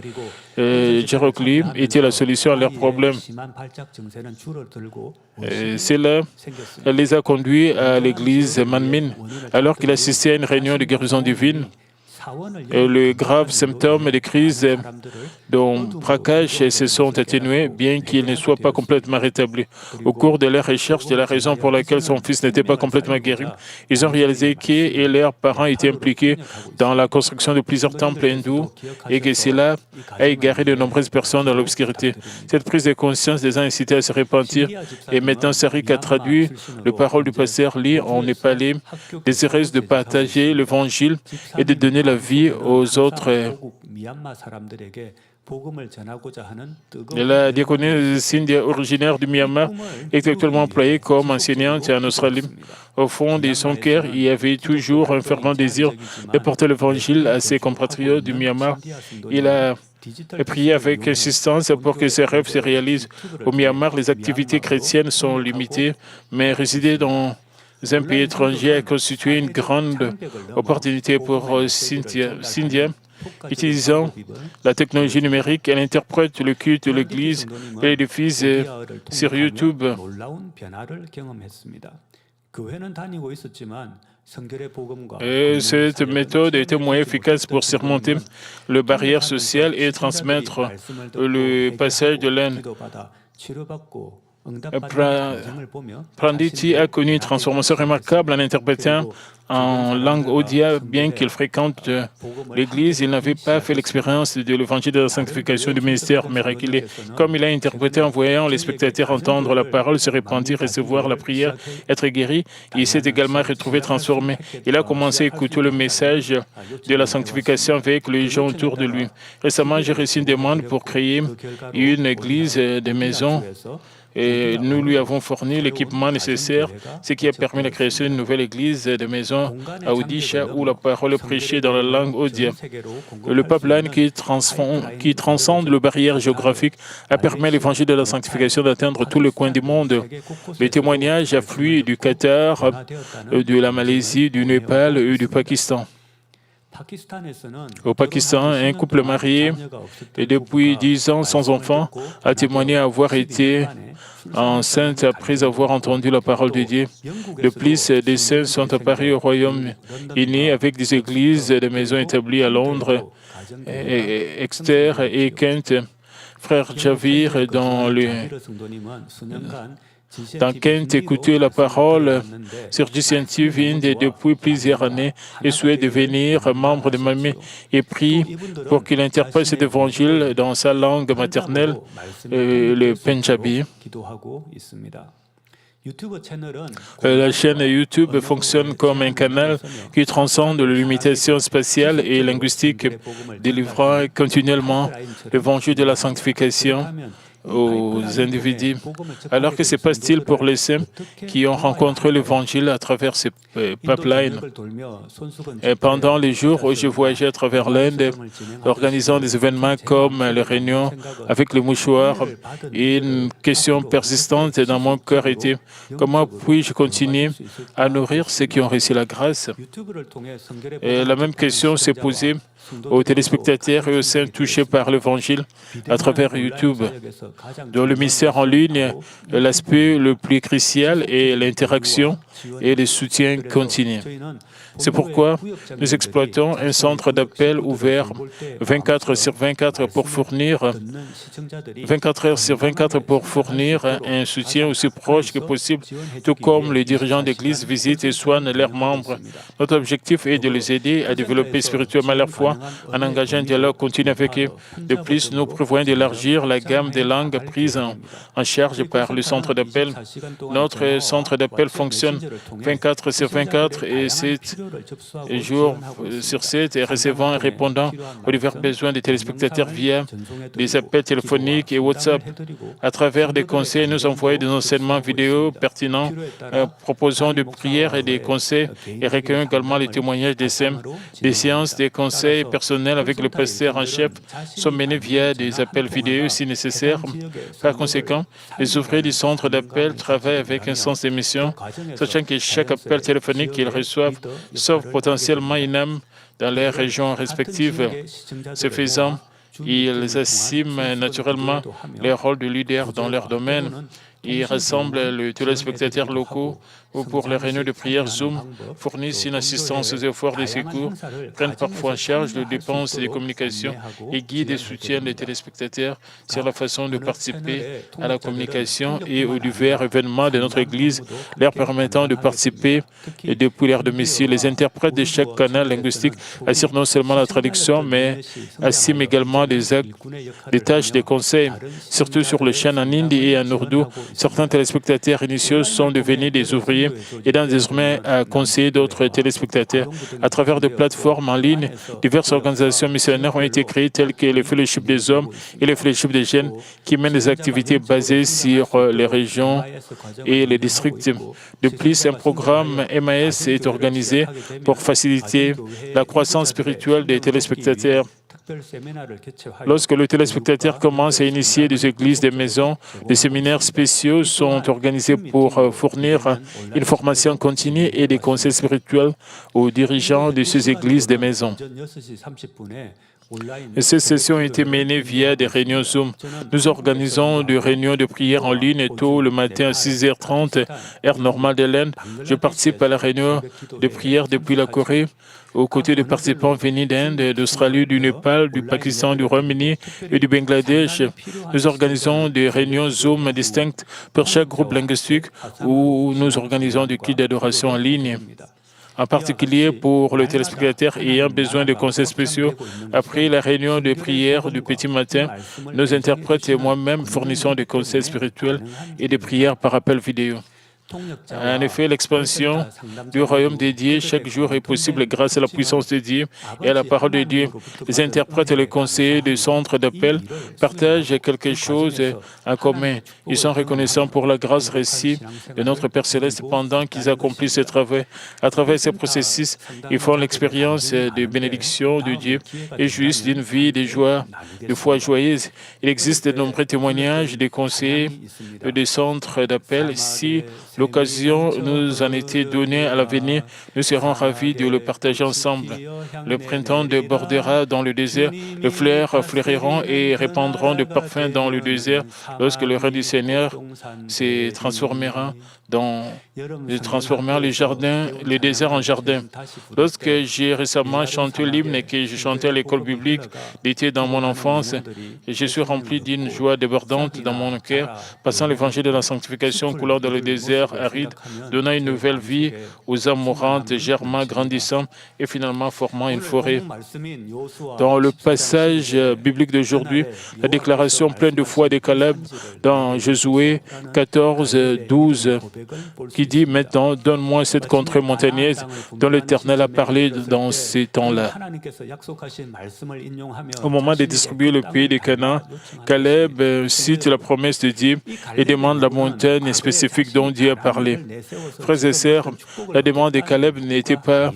S1: Jerokli était la solution à leurs problèmes. Cela les a conduits à l'église Manmin alors qu'il assistait à une réunion de guérison divine. Le grave symptôme des crises dont Prakash se sont atténués, bien qu'il ne soit pas complètement rétabli. Au cours de leur recherche de la raison pour laquelle son fils n'était pas complètement guéri, ils ont réalisé qu'ils et leurs parents étaient impliqués dans la construction de plusieurs temples hindous et que cela a égaré de nombreuses personnes dans l'obscurité. Cette prise de conscience les a incités à se repentir et maintenant Sarik a traduit les paroles du pasteur Lee en népalais, désireuse de partager l'évangile et de donner la vie aux autres. La diaconesse Cynthia, originaire du Myanmar, est actuellement employée comme enseignante en Australie. Au fond de son cœur, il y avait toujours un fervent désir de porter l'évangile à ses compatriotes du Myanmar. Il a prié avec insistance pour que ses rêves se réalisent. Au Myanmar, les activités chrétiennes sont limitées, mais résider dans un pays étranger a constitué une grande opportunité pour Cynthia. Utilisant la technologie numérique, elle interprète le culte de l'Église et l'édifice sur YouTube. Et cette méthode a été moins efficace pour surmonter les barrières sociales et transmettre le passage de l'Inde. Pranditi a connu une transformation remarquable en interprétant en langue odia, bien qu'il fréquente l'Église, il n'avait pas fait l'expérience de l'évangile de la sanctification du ministère miraculeux. Comme il a interprété en voyant les spectateurs entendre la parole, se repentir, recevoir la prière, être guéri, il s'est également retrouvé transformé. Il a commencé à écouter le message de la sanctification avec les gens autour de lui. Récemment, j'ai reçu une demande pour créer une église de maison. Et nous lui avons fourni l'équipement nécessaire, ce qui a permis la création d'une nouvelle église de maison à Odisha où la parole est prêchée dans la langue odia. Le pipeline qui transcende les barrières géographiques a permis à l'évangile de la sanctification d'atteindre tous les coins du monde. Les témoignages affluent du Qatar, de la Malaisie, du Népal et du Pakistan. Au Pakistan, un couple marié et depuis 10 ans sans enfant a témoigné avoir été enceinte après avoir entendu la parole de Dieu. De plus, des saints sont apparus au Royaume-Uni avec des églises de maisons établies à Londres, Exeter et Kent. Frère Javir, dans Kent, écouter la parole sur du scientifique depuis plusieurs années et souhaite devenir membre de Mamie et prie pour qu'il interprète cet évangile dans sa langue maternelle, le Punjabi. La chaîne YouTube fonctionne comme un canal qui transcende les limitations spatiales et linguistiques, délivrant continuellement l'évangile de la sanctification aux individus. Alors que se passe-t-il pour les saints qui ont rencontré l'Évangile à travers ces pipelines? Et pendant les jours où je voyageais à travers l'Inde, organisant des événements comme les réunions avec les mouchoirs, une question persistante dans mon cœur était comment puis-je continuer à nourrir ceux qui ont reçu la grâce? Et la même question s'est posée aux téléspectateurs et aux saints touchés par l'Évangile à travers YouTube. Dans le mystère en ligne, l'aspect le plus crucial est l'interaction et le soutien continu. C'est pourquoi nous exploitons un centre d'appel ouvert 24 sur 24 pour fournir 24 heures sur 24 pour fournir un soutien aussi proche que possible, tout comme les dirigeants d'église visitent et soignent leurs membres. Notre objectif est de les aider à développer spirituellement leur foi en engageant un dialogue continu avec eux. De plus, nous prévoyons d'élargir la gamme des langues prises en charge par le centre d'appel. Notre centre d'appel fonctionne 24 sur 24 et 7 jours sur 7 et recevant et répondant aux divers besoins des téléspectateurs via des appels téléphoniques et WhatsApp. À travers des conseils, nous envoyons des enseignements vidéo pertinents, proposant des prières et des conseils et recueillons également les témoignages des saints. Des séances, des conseils personnels avec le pasteur en chef sont menés via des appels vidéo si nécessaire. Par conséquent, les ouvriers du centre d'appel travaillent avec un sens de mission, sachant que chaque appel téléphonique qu'ils reçoivent sauf potentiellement une âme dans les régions respectives. Ce faisant, ils assument naturellement les rôles de leader dans leur domaine. Ils rassemblent les téléspectateurs locaux ou pour les réunions de prière Zoom, fournissent une assistance aux efforts de secours, prennent parfois en charge les dépenses des communications et guident et soutiennent les téléspectateurs sur la façon de participer à la communication et aux divers événements de notre Église, leur permettant de participer et depuis leur domicile. Les interprètes de chaque canal linguistique assurent non seulement la traduction, mais assument également des tâches de conseil, surtout sur les chaînes en hindi et en ourdou. Certains téléspectateurs initiaux sont devenus des ouvriers aidant désormais à conseiller d'autres téléspectateurs. À travers des plateformes en ligne, diverses organisations missionnaires ont été créées telles que le Fellowship des hommes et le Fellowship des jeunes qui mènent des activités basées sur les régions et les districts. De plus, un programme MAS est organisé pour faciliter la croissance spirituelle des téléspectateurs. Lorsque le téléspectateur commence à initier des églises, des maisons, des séminaires spéciaux sont organisés pour fournir une formation continue et des conseils spirituels aux dirigeants de ces églises, des maisons. Et ces sessions ont été menées via des réunions Zoom. Nous organisons des réunions de prière en ligne tôt le matin à 6h30, heure normale de l'Inde. Je participe à la réunion de prière depuis la Corée, aux côtés de participants venus d'Inde, d'Australie, du Népal, du Pakistan, du Royaume-Uni et du Bangladesh. Nous organisons des réunions Zoom distinctes pour chaque groupe linguistique où nous organisons des kits d'adoration en ligne. En particulier pour le téléspectateur ayant besoin de conseils spéciaux. Après la réunion de prière du petit matin, nos interprètes et moi-même fournissons des conseils spirituels et des prières par appel vidéo. En effet, l'expansion du royaume de Dieu chaque jour est possible grâce à la puissance de Dieu et à la parole de Dieu. Les interprètes et les conseillers du centre d'appel partagent quelque chose en commun. Ils sont reconnaissants pour la grâce reçue de notre Père Céleste pendant qu'ils accomplissent ce travail. À travers ce processus, ils font l'expérience de bénédiction de Dieu et jouissent d'une vie de joie, de foi joyeuse. Il existe de nombreux témoignages des conseillers et des centres d'appel. Si l'occasion nous en était donnée à l'avenir, nous serons ravis de le partager ensemble. Le printemps débordera dans le désert, les fleurs fleuriront et répandront de parfums dans le désert lorsque le règne du Seigneur se transformera les jardins, les déserts en jardins. Lorsque j'ai récemment chanté l'hymne et que je chantais à l'école biblique d'été dans mon enfance, je suis rempli d'une joie débordante dans mon cœur, passant l'évangile de la sanctification coulant dans le désert aride, donnant une nouvelle vie aux âmes mourantes, germant, grandissant et finalement formant une forêt. Dans le passage biblique d'aujourd'hui, la déclaration pleine de foi de Caleb dans Josué 14, 12, qui dit « Maintenant, donne-moi cette contrée montagneuse dont l'Éternel a parlé dans ces temps-là. » Au moment de distribuer le pays de Canaan, Caleb cite la promesse de Dieu et demande la montagne spécifique dont Dieu a parlé. Frères et sœurs, la demande de Caleb n'était pas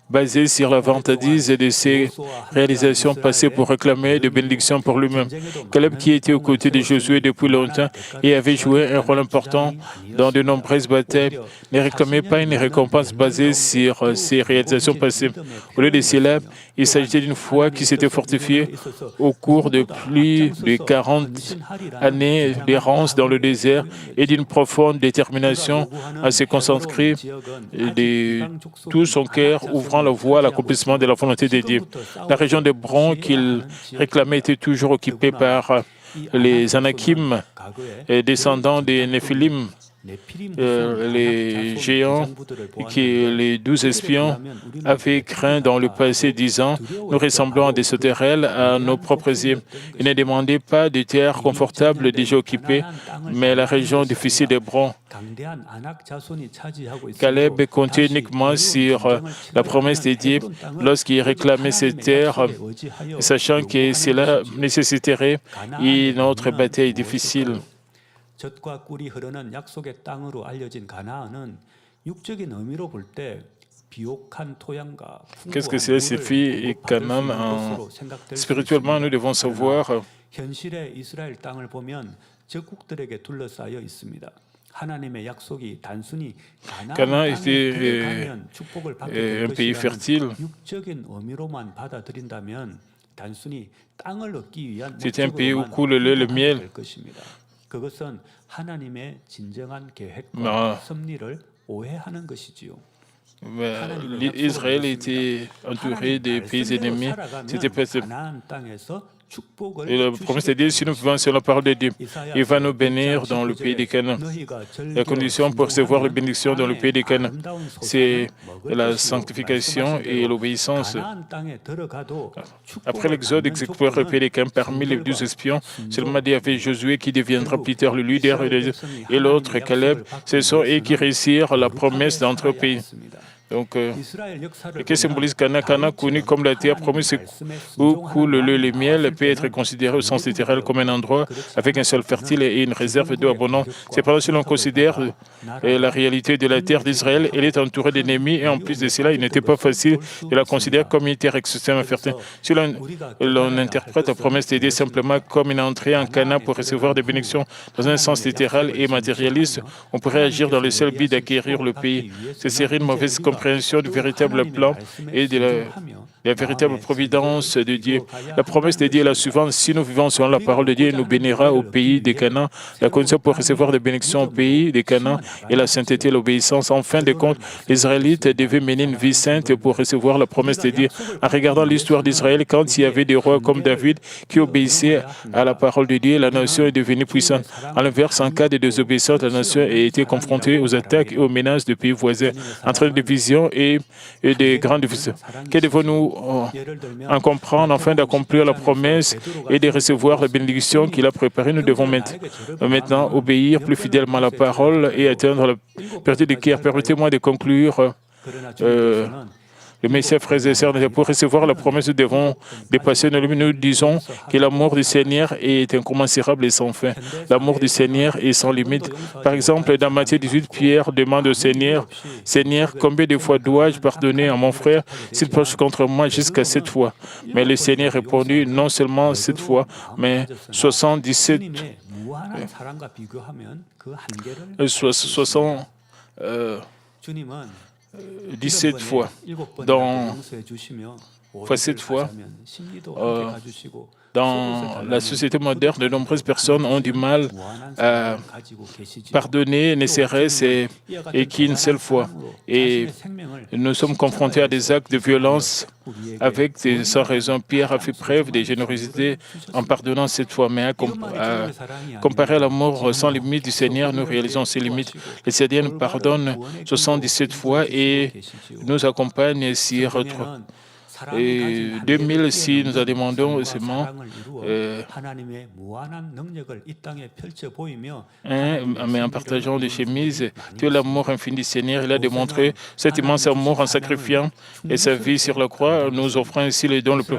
S1: basée sur la vantardise de ses réalisations passées pour réclamer des bénédictions pour lui-même. Caleb, qui était aux côtés de Josué depuis longtemps et avait joué un rôle important dans de nombreuses batailles, ne réclamait pas une récompense basée sur ses réalisations passées. Au lieu de cela, il s'agissait d'une foi qui s'était fortifiée au cours de plus de 40 années d'errance dans le désert et d'une profonde détermination à se concentrer de tout son cœur, ouvrant la voie à l'accomplissement de la volonté de Dieu. La région d'Hébron qu'il réclamait était toujours occupée par les Anakim, descendants des Néphilim, les géants que les 12 espions avaient craint dans le passé, disant « Nous ressemblons à des sauterelles à nos propres yeux. » Ils ne demandaient pas des terres confortables déjà occupées, mais la région difficile d'Hébron. Caleb comptait uniquement sur la promesse de Dieu lorsqu'il réclamait ces terres, sachant que cela nécessiterait une autre bataille difficile.
S2: 젖과 꿀이 흐르는 약속의 땅으로 알려진 가나안은 육적인 의미로 볼 때 비옥한 토양과
S1: Qu'est-ce que cela signifie Canaan? Spirituellement, nous devons savoir
S2: 현실의 이스라엘 땅을 보면 적국들에게 둘러싸여 있습니다.
S1: Canaan était un pays fertile. C'était un pays où coule le lait, le miel. Israël était entouré des pays ennemis. C'était peut-être. Et la promesse de Dieu, si nous vivons sur la parole de Dieu, il va nous bénir dans le pays des Canaan. La condition pour recevoir la bénédiction dans le pays des Canaan, c'est la sanctification et l'obéissance. Après l'Exode, explorer le pays des Canaan, parmi les 12 espions, seulement il y avait Josué qui deviendra plus tard le leader et l'autre, Caleb, ce sont eux qui réussirent la promesse d'entrer au pays. Donc, que symbolise Canaan? Canaan, connu comme la terre promise où coule le lait et le miel, peut être considéré au sens littéral comme un endroit avec un sol fertile et une réserve d'eau abondante. Cependant, si l'on considère la réalité de la terre d'Israël, elle est entourée d'ennemis et en plus de cela, il n'était pas facile de la considérer comme une terre extrêmement fertile. Si l'on interprète la promesse de Dieu simplement comme une entrée en Canaan pour recevoir des bénédictions dans un sens littéral et matérialiste, on pourrait agir dans le seul but d'acquérir le pays. Ce serait une mauvaise compréhension du véritable plan et de la véritable providence de Dieu. La promesse de Dieu est la suivante: si nous vivons selon la parole de Dieu, il nous bénira au pays des Canaan. La condition pour recevoir des bénédictions au pays des Canaan est la sainteté et l'obéissance. En fin de compte, les Israélites devaient mener une vie sainte pour recevoir la promesse de Dieu. En regardant l'histoire d'Israël, quand il y avait des rois comme David qui obéissaient à la parole de Dieu, la nation est devenue puissante. À l'inverse, en cas de désobéissance, la nation a été confrontée aux attaques et aux menaces de pays voisins, entre des divisions et des grandes divisions. Que devons-nous en comprendre afin d'accomplir la promesse et de recevoir la bénédiction qu'il a préparée? Nous devons maintenant obéir plus fidèlement à la parole et atteindre la période de guerre. Permettez-moi de conclure. Mes chers frères et sœurs, pour recevoir la promesse, nous devons dépasser nos limites. Nous disons que l'amour du Seigneur est incommensurable et sans fin. L'amour du Seigneur est sans limite. Par exemple, dans Matthieu 18, Pierre demande au Seigneur: Seigneur, combien de fois dois-je pardonner à mon frère s'il peche contre moi jusqu'à 7 fois? Mais le Seigneur répondit: non seulement 7 fois, mais 77. 17 fois. Fois 7 fois. Dans la société moderne, de nombreuses personnes ont du mal à pardonner, ne serait-ce qu'une seule fois. Et nous sommes confrontés à des actes de violence sans raison. Pierre a fait preuve de générosité en pardonnant 7 fois. Mais comparé à l'amour sans limite du Seigneur, nous réalisons ses limites. Le Seigneur nous pardonne 77 fois et nous accompagne sur et 2000 si nous en demandons seulement mais en partageant des chemises, tout l'amour infini du Seigneur, il a démontré cet immense amour en sacrifiant et sa vie sur la croix, nous offrant ainsi le don le plus.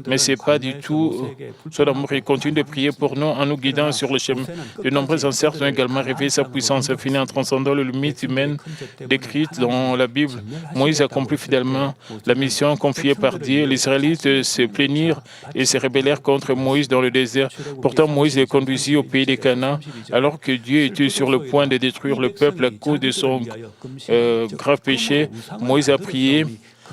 S1: Mais ce n'est pas du tout son amour. Il continue de prier pour nous en nous guidant sur le chemin. De nombreux ancêtres ont également révélé sa puissance infinie en transcendant les limites humaines décrites dans la Bible. Moïse accomplit fidèlement la mission confiée par Dieu. Les Israélites se plaignirent et se rébellèrent contre Moïse dans le désert. Pourtant, Moïse les conduisit au pays des Canaan, alors que Dieu était sur le point de détruire le peuple à cause de son grave péché. Moïse a prié,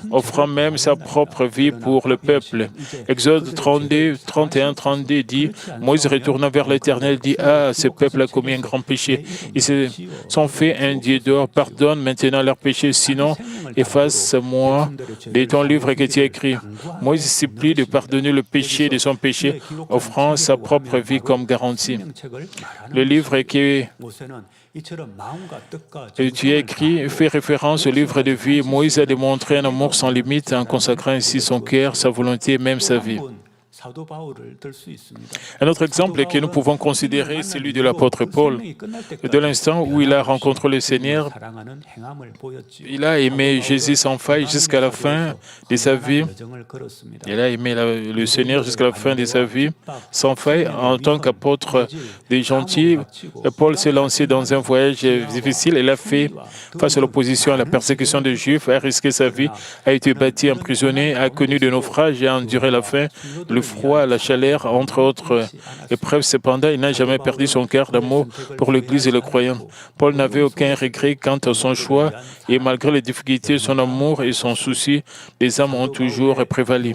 S1: offrant même sa propre vie pour le peuple. Exode 32, 31, 32 dit: Moïse retourna vers l'Éternel, dit: ah, ce peuple a commis un grand péché. Ils se sont fait un Dieu d'or. Pardonne maintenant leurs péchés, sinon efface-moi de ton livre que tu as écrit. Moïse supplie de pardonner le péché de son péché, offrant sa propre vie comme garantie. Le livre que tu as écrit fait référence au livre de vie. Moïse a démontré un amour sans limite en consacrant ainsi son cœur, sa volonté et même sa vie. Un autre exemple que nous pouvons considérer est celui de l'apôtre Paul. De l'instant où il a rencontré le Seigneur, il a aimé Jésus sans faille jusqu'à la fin de sa vie. Il a aimé le Seigneur jusqu'à la fin de sa vie sans faille. En tant qu'apôtre des gentils, Paul s'est lancé dans un voyage difficile. Il a fait face à l'opposition, à la persécution des Juifs, a risqué sa vie, a été battu, emprisonné, a connu de naufrages et a enduré la faim, le froid, la chaleur, entre autres épreuves. Cependant, il n'a jamais perdu son cœur d'amour pour l'Église et les croyants. Paul n'avait aucun regret quant à son choix et malgré les difficultés, son amour et son souci des âmes ont toujours prévalu.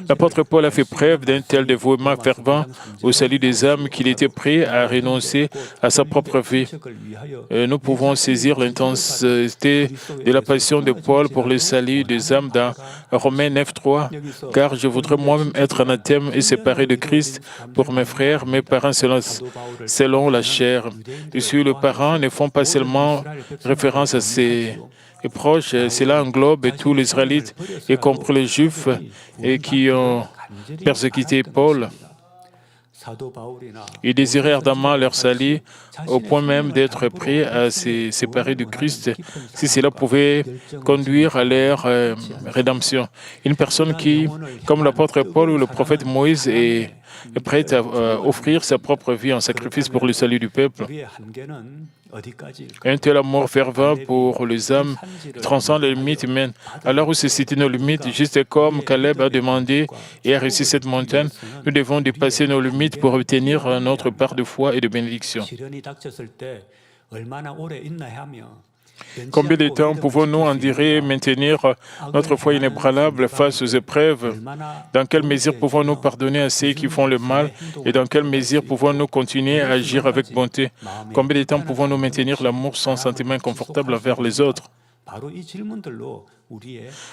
S1: L'apôtre Paul a fait preuve d'un tel dévouement fervent au salut des âmes qu'il était prêt à renoncer à sa propre vie. Nous pouvons saisir l'intensité de la passion de Paul pour le salut des âmes dans Romains 9:3, car je voudrais moi-même être anathème et séparé de Christ pour mes frères, mes parents selon la chair. Ici, les parents ne font pas seulement référence à ses proches, cela englobe tous les Israélites, y compris les Juifs, et qui ont persécuté Paul. Ils désiraient ardemment leur salut au point même d'être prêts à se séparer de Christ si cela pouvait conduire à leur rédemption. Une personne qui, comme l'apôtre Paul ou le prophète Moïse, est prête à offrir sa propre vie en sacrifice pour le salut du peuple. Un tel amour fervent pour les âmes transcende les limites humaines. Alors où se situent nos limites, juste comme Caleb a demandé et a réussi cette montagne, nous devons dépasser nos limites pour obtenir notre part de foi et de bénédiction. Combien de temps pouvons-nous endurer maintenir notre foi inébranlable face aux épreuves? Dans quelle mesure pouvons-nous pardonner à ceux qui font le mal? Et dans quelle mesure pouvons-nous continuer à agir avec bonté? Combien de temps pouvons-nous maintenir l'amour sans sentiment inconfortable envers les autres?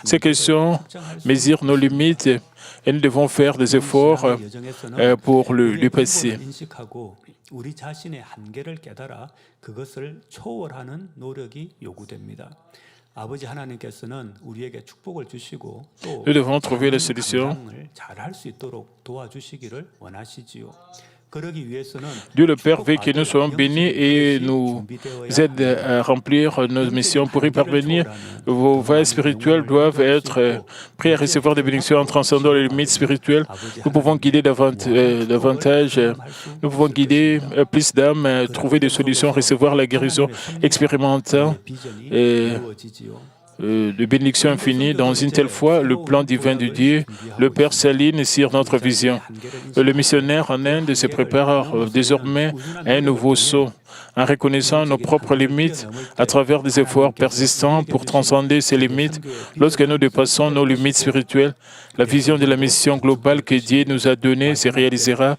S1: Ces questions mesurent nos limites et nous devons faire des efforts pour le dépasser.
S2: 우리 자신의 한계를 깨달아 그것을 초월하는 노력이 요구됩니다. 아버지 하나님께서는 우리에게 축복을 주시고 또
S1: Nous devons trouver la solution.
S2: 잘할 수 있도록 도와주시기를 원하시지요.
S1: Dieu le Père veut que nous soyons bénis et nous aide à remplir nos missions. Pour y parvenir, vos voies spirituelles doivent être prêts à recevoir des bénédictions en transcendant les limites spirituelles. Nous pouvons guider davantage, nous pouvons guider plus d'âmes, trouver des solutions, recevoir la guérison, expérimentant de bénédictions infinies. Dans une telle foi, le plan divin de Dieu, le Père s'aligne sur notre vision. Le missionnaire en Inde se prépare désormais à un nouveau saut, en reconnaissant nos propres limites à travers des efforts persistants pour transcender ces limites. Lorsque nous dépassons nos limites spirituelles, la vision de la mission globale que Dieu nous a donnée se réalisera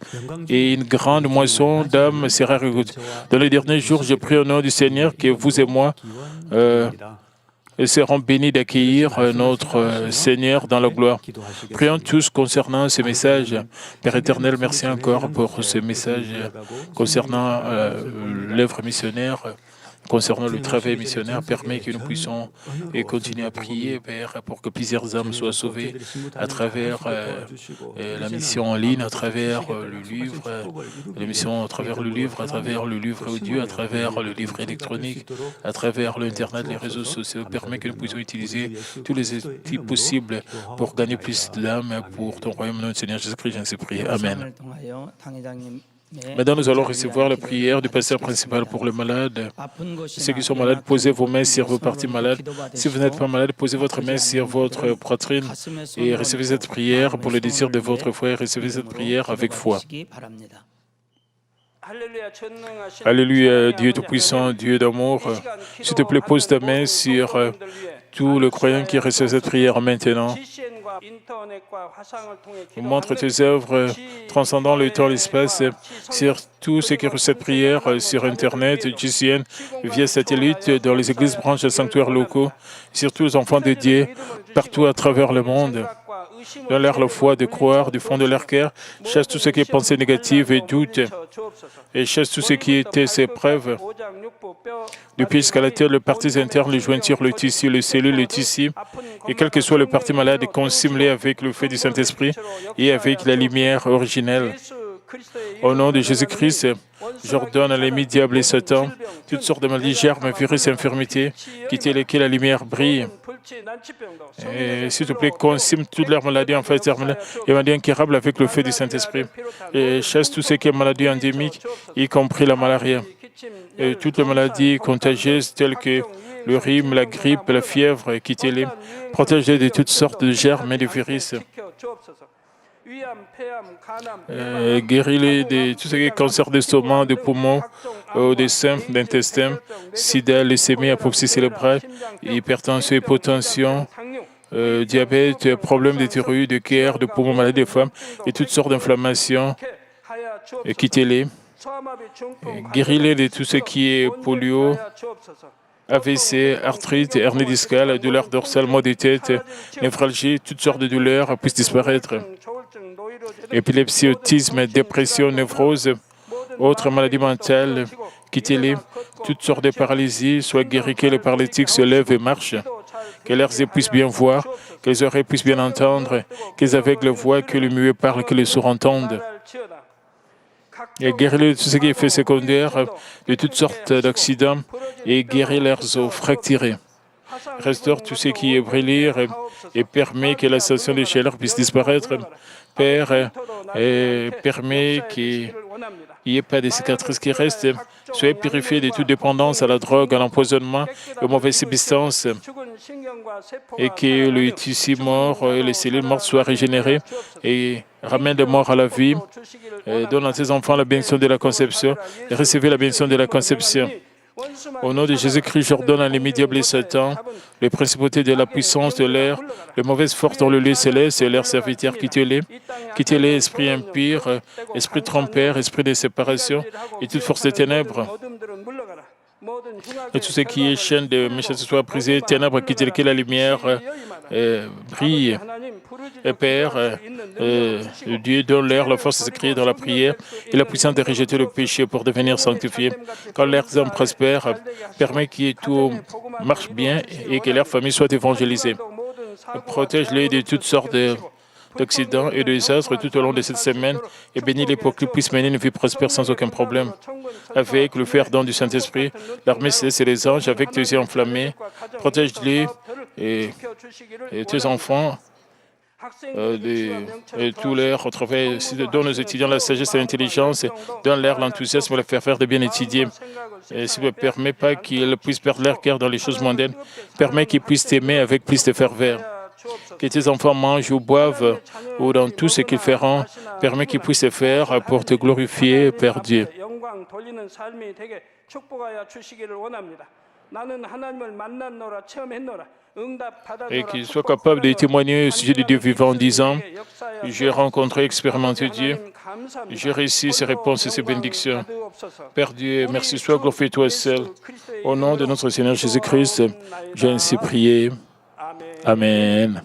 S1: et une grande moisson d'âmes sera récoltée. Dans les derniers jours, je prie au nom du Seigneur que vous et moi serons bénis d'accueillir notre Seigneur dans la gloire. Prions tous concernant ce message. Père éternel, merci encore pour ce message concernant l'œuvre missionnaire, concernant le travail missionnaire. Permet que nous puissions continuer à prier, Père, pour que plusieurs âmes soient sauvées à travers la mission en ligne, à travers le livre, la mission à travers le livre audio, à travers le livre électronique, à travers l'Internet, les réseaux sociaux. Permet que nous puissions utiliser tous les outils possibles pour gagner plus d'âmes pour ton royaume, notre Seigneur Jésus-Christ. J'en prie. Amen. Maintenant, nous allons recevoir la prière du pasteur principal pour les malades. Ceux qui sont malades, posez vos mains sur vos parties malades. Si vous n'êtes pas malade, posez votre main sur votre poitrine et recevez cette prière pour le désir de votre foi et recevez cette prière avec foi. Alléluia, Dieu Tout-Puissant, Dieu d'amour. S'il te plaît, pose ta main sur tous les croyants qui reçoivent cette prière maintenant. Montre tes œuvres transcendant le temps et l'espace sur tous ceux qui reçoivent cette prière sur Internet, GCN, via satellite, dans les églises branches et sanctuaires locaux, sur tous les enfants de Dieu, partout à travers le monde. Donne-leur la foi de croire du fond de leur cœur, chasse tout ce qui est pensée négative et doute, et chasse tout ce qui était ses preuves. Depuis jusqu'à la terre, les parties internes, les jointures, le tissu, les cellules, les tissus, et quel que soit le parti malade, consume-les avec le feu du Saint-Esprit et avec la lumière originelle. Au nom de Jésus-Christ, j'ordonne à l'ennemi, diable et Satan, toutes sortes de maladies, germes, virus, infirmités, quitter lesquelles la lumière brille. Et s'il te plaît, consume toutes leurs maladies en fait terminales et maladies incurables avec le feu du Saint-Esprit. Et chasse tout ce qui est maladie endémique, y compris la malaria. Et toutes les maladies contagieuses telles que le rhume, la grippe, la fièvre, quittez-les. Protège-les de toutes sortes de germes et de virus. Guéris-les de tout ce qui est cancer d'estomac, de poumons, des seins, d'intestin, sida, leucémie, apoplexie cérébrale, hypertension, hypotension, diabète, problèmes de thyroïde, de cœur, de poumons, maladies des femmes et toutes sortes d'inflammations. Quittez-les. Guéris-les de tout ce qui est polio, AVC, arthrite, hernie discale, douleurs dorsales, maux de tête, névralgie, toutes sortes de douleurs puissent disparaître. Épilepsie, autisme, dépression, névrose, autres maladies mentales, quittez-les. Toutes sortes de paralysies, soient guéries, que les paralytiques se lèvent et marchent, que leurs yeux puissent bien voir, que les oreilles puissent bien entendre, que les aveugles voient, que les muets parlent, que les sourds entendent. Et guéris-les de tout ce qui est effet secondaire, de toutes sortes d'accidents, et guéris leurs os fracturés. Restaure tout ce qui est brûlé et permet que la sensation de chaleur puisse disparaître. Père, et permet qu'il n'y ait pas de cicatrices qui restent. Soyez purifiés de toute dépendance à la drogue, à l'empoisonnement, aux mauvaises substances, et que le tissu mort et les cellules mortes soient régénérées et ramène les morts à la vie. Donne à tes enfants la bénédiction de la conception et recevez la bénédiction de la conception. Au nom de Jésus-Christ, j'ordonne à l'ennemi diable et Satan, les principautés de la puissance de l'air, les mauvaises forces dans le lieu céleste et leurs serviteurs, quittez-les. Quittez-les, esprit impur, esprit trompeur, esprit de séparation et toute force des ténèbres. Et tout ce qui est chaîne de méchanceté soit brisé, ténèbres, quittez-les, que la lumière brille. Et Père, Dieu donne-leur la force de se crier dans la prière et la puissance de rejeter le péché pour devenir sanctifiés. Quand leurs hommes prospèrent, permet que tout marche bien et que leur famille soit évangélisée. Protège-les de toutes sortes d'accidents et de désastres tout au long de cette semaine et bénis-les pour qu'ils puissent mener une vie prospère sans aucun problème. Avec le fer don du Saint-Esprit, l'armée céleste et les anges, avec tes yeux enflammés, protège-les et tes enfants. Et tous leurs travail, donne aux étudiants la sagesse et l'intelligence, donne-leur l'enthousiasme pour les faire de bien étudier. Et s'il ne permet pas qu'ils puissent perdre leur cœur dans les choses mondaines, permet qu'ils puissent t'aimer avec plus de ferveur. Que tes enfants mangent ou boivent, ou dans tout ce qu'ils feront, permet qu'ils puissent le faire pour te glorifier, Père Dieu. Et qu'ils soient capables de témoigner au sujet de Dieu vivant en disant « J'ai rencontré, expérimenté Dieu, j'ai réussi ces réponses et ces bénédictions. » Père Dieu, merci soit, glorifie toi seul. Au nom de notre Seigneur Jésus-Christ, j'ai ainsi prié. Amen.